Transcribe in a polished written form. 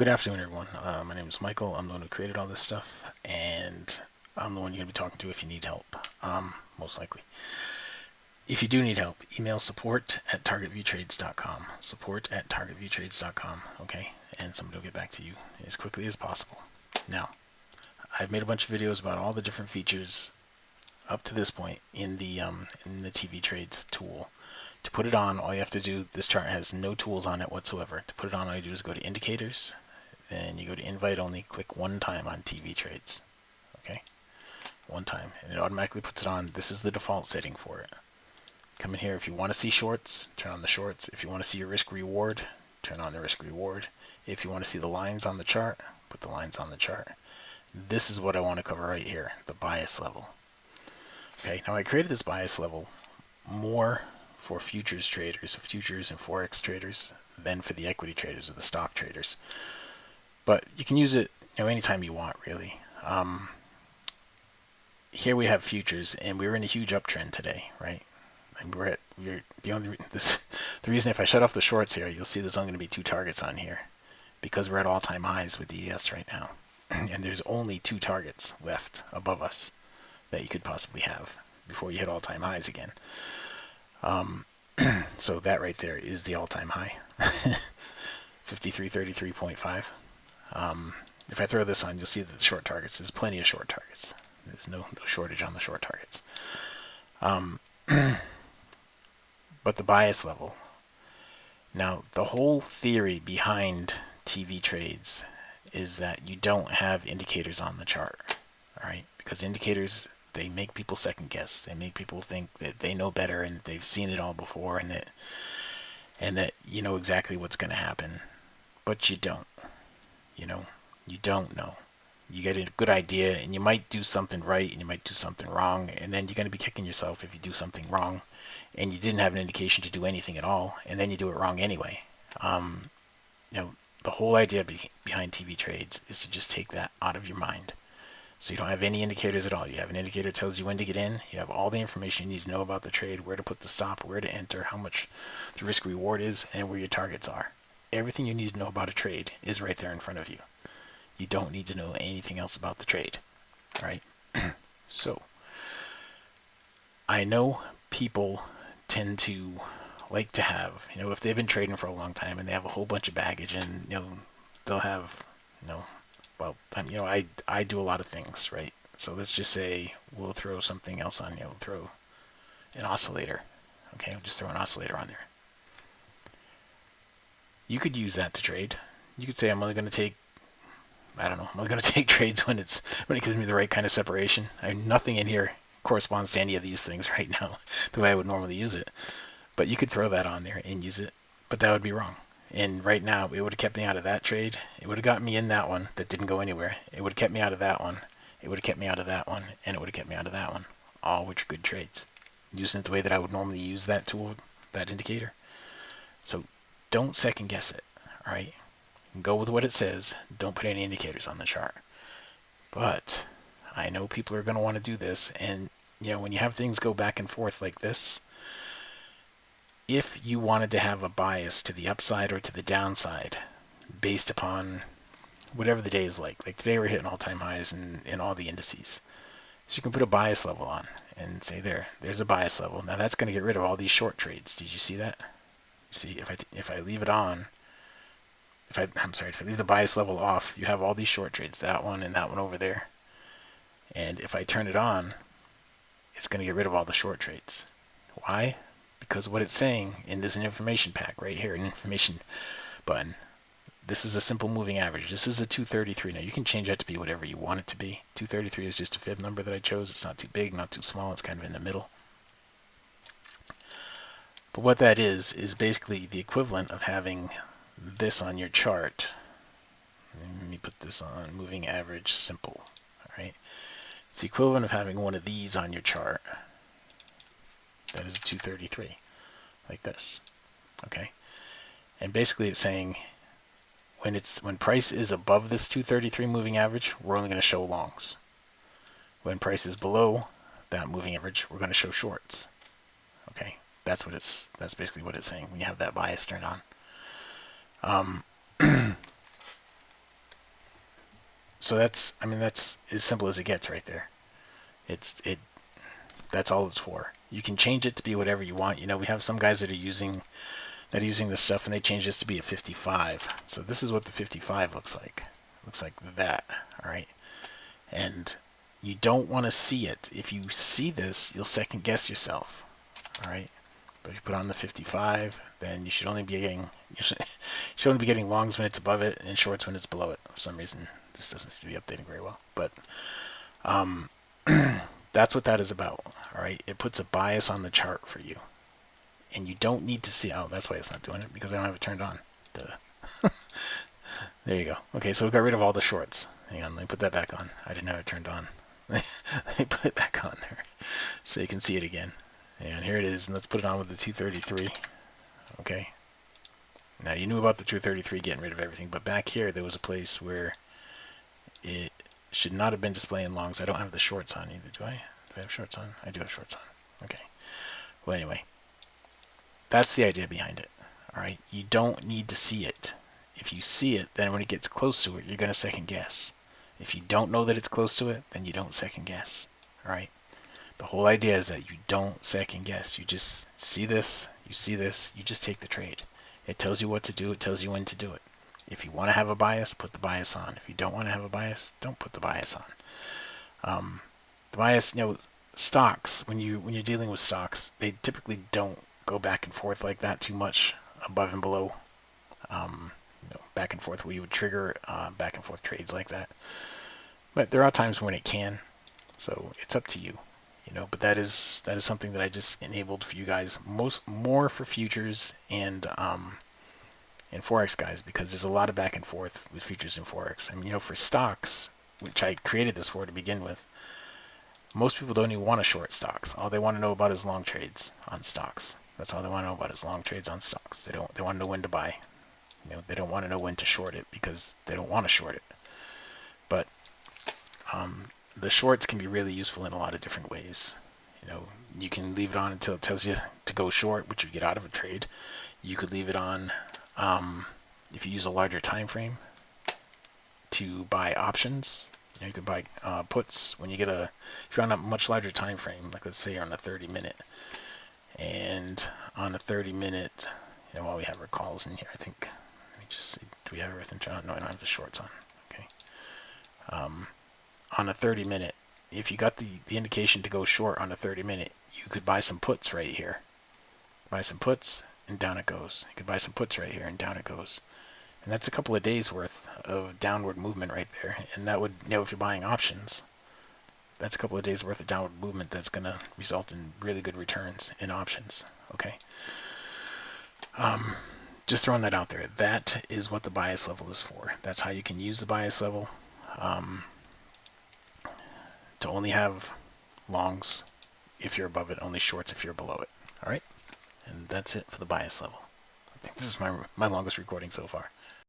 Good afternoon, everyone. My name is Michael. I'm the one who created all this stuff, and I'm the one you're going to be talking to if you need help, most likely. If you do need help, email support@targetviewtrades.com. Support@targetviewtrades.com, okay? And somebody will get back to you as quickly as possible. Now, I've made a bunch of videos about all the different features up to this point in the TV Trades tool. To put it on, all you have to do, this chart has no tools on it whatsoever. To put it on, all you do is go to Indicators, then you go to Invite Only, click one time on TV Trades. Okay? One time. And it automatically puts it on. This is the default setting for it. Come in here. If you want to see shorts, turn on the shorts. If you want to see your risk reward, turn on the risk reward. If you want to see the lines on the chart, put the lines on the chart. This is what I want to cover right here, the bias level. Okay, now I created this bias level more for futures traders, futures and forex traders, than for the equity traders or the stock traders. But you can use it, anytime you want, really. Here we have futures, and we're in a huge uptrend today, right? And the reason if I shut off the shorts here, you'll see there's only going to be 2 targets on here, because we're at all-time highs with the ES right now, and there's only 2 targets left above us that you could possibly have before you hit all-time highs again. So that right there is the all-time high, 5333.5. If I throw this on, you'll see that the short targets, there's plenty of short targets. There's no shortage on the short targets. But the bias level. Now, the whole theory behind TV trades is that you don't have indicators on the chart, all right? Because indicators, they make people second guess. They make people think that they know better and they've seen it all before, and that you know exactly what's going to happen. But you don't. You don't know. You get a good idea, and you might do something right, and you might do something wrong, and then you're going to be kicking yourself if you do something wrong, and you didn't have an indication to do anything at all, and then you do it wrong anyway. The whole idea behind TV trades is to just take that out of your mind. So you don't have any indicators at all. You have an indicator that tells you when to get in. You have all the information you need to know about the trade, where to put the stop, where to enter, how much the risk reward is, and where your targets are. Everything you need to know about a trade is right there in front of you. You don't need to know anything else about the trade. All right? So, I know people tend to like to have, if they've been trading for a long time and they have a whole bunch of baggage, and, they'll have, well, I do a lot of things, right? So let's just say we'll throw something else on, we'll throw an oscillator. Okay, we'll just throw an oscillator on there. You could use that to trade. You could say, I'm only going to take, I'm only going to take trades when it gives me the right kind of separation. Nothing in here corresponds to any of these things right now, the way I would normally use it. But you could throw that on there and use it, but that would be wrong. And right now, it would have kept me out of that trade. It would have gotten me in that one that didn't go anywhere. It would have kept me out of that one. It would have kept me out of that one. And it would have kept me out of that one. All which are good trades. Using it the way that I would normally use that tool, that indicator. So don't second guess it, all right? Go with what it says. Don't put any indicators on the chart. But I know people are going to want to do this. And, when you have things go back and forth like this, if you wanted to have a bias to the upside or to the downside based upon whatever the day is like today we're hitting all-time highs in all the indices. So you can put a bias level on and say there's a bias level. Now that's going to get rid of all these short trades. Did you see that? See, if I leave it on, if I leave the bias level off, you have all these short trades, that one and that one over there. And if I turn it on, it's going to get rid of all the short trades. Why? Because what it's saying in this information pack right here, an information button, this is a simple moving average. This is a 233. Now you can change that to be whatever you want it to be. 233 is just a fib number that I chose. It's not too big, not too small. It's kind of in the middle. But what that is basically the equivalent of having this on your chart. Let me put this on moving average simple. All right. It's the equivalent of having one of these on your chart. That is a 233, like this. Okay. And basically it's saying when price is above this 233 moving average, we're only going to show longs. When price is below that moving average, we're going to show shorts. Okay. That's basically what it's saying when you have that bias turned on. so that's, I mean, that's as simple as it gets right there. That's all it's for. You can change it to be whatever you want. You know, we have some guys that are using this stuff and they change this to be a 55. So this is what the 55 looks like. It looks like that. All right. And you don't want to see it. If you see this, you'll second guess yourself. All right. But if you put on the 55, then you should only be getting longs when it's above it and shorts when it's below it. For some reason, this doesn't seem to be updating very well. But that's what that is about. All right. It puts a bias on the chart for you. And you don't need to see. Oh, that's why it's not doing it, because I don't have it turned on. Duh. There you go. Okay, so we got rid of all the shorts. Hang on, let me put that back on. I didn't have it turned on. Let me put it back on there so you can see it again. And here it is. And let's put it on with the 233. Okay. Now, you knew about the 233 getting rid of everything, but back here there was a place where it should not have been displaying longs. I don't have the shorts on either, do I? Do I have shorts on? I do have shorts on. Okay. Well, anyway. That's the idea behind it. All right. You don't need to see it. If you see it, then when it gets close to it, you're going to second guess. If you don't know that it's close to it, then you don't second guess. All right. The whole idea is that you don't second guess. You just see this, you just take the trade. It tells you what to do. It tells you when to do it. If you want to have a bias, put the bias on. If you don't want to have a bias, don't put the bias on. The bias, you know, stocks, when you're dealing with stocks, they typically don't go back and forth like that too much, above and below, back and forth where you would trigger back and forth trades like that. But there are times when it can, so it's up to you, But that is something that I just enabled for you guys, more for futures and forex guys, because there's a lot of back and forth with futures and forex. I mean, for stocks, which I created this for to begin with, most people don't even want to short stocks. All they want to know about is long trades on stocks. That's all they want to know about is long trades on stocks. They want to know when to buy. They don't want to know when to short it because they don't want to short it. But the shorts can be really useful in a lot of different ways. You can leave it on until it tells you to go short, which you get out of a trade. You could leave it on if you use a larger time frame to buy options. You can buy puts when you get if you're on a much larger time frame, like let's say you're on a 30-minute. And on a 30-minute, while we have our calls in here, I think, let me just see, do we have everything on? No, I don't have the shorts on. Okay. On a 30-minute, if you got the indication to go short on a 30-minute, you could buy some puts right here. Buy some puts, and down it goes. You could buy some puts right here, and down it goes. And that's a couple of days worth of downward movement right there. And that would, if you're buying options, that's a couple of days worth of downward movement that's going to result in really good returns in options. Okay. Just throwing that out there. That is what the bias level is for. That's how you can use the bias level to only have longs if you're above it, only shorts if you're below it. All right. And that's it for the bias level. I think this is my longest recording so far.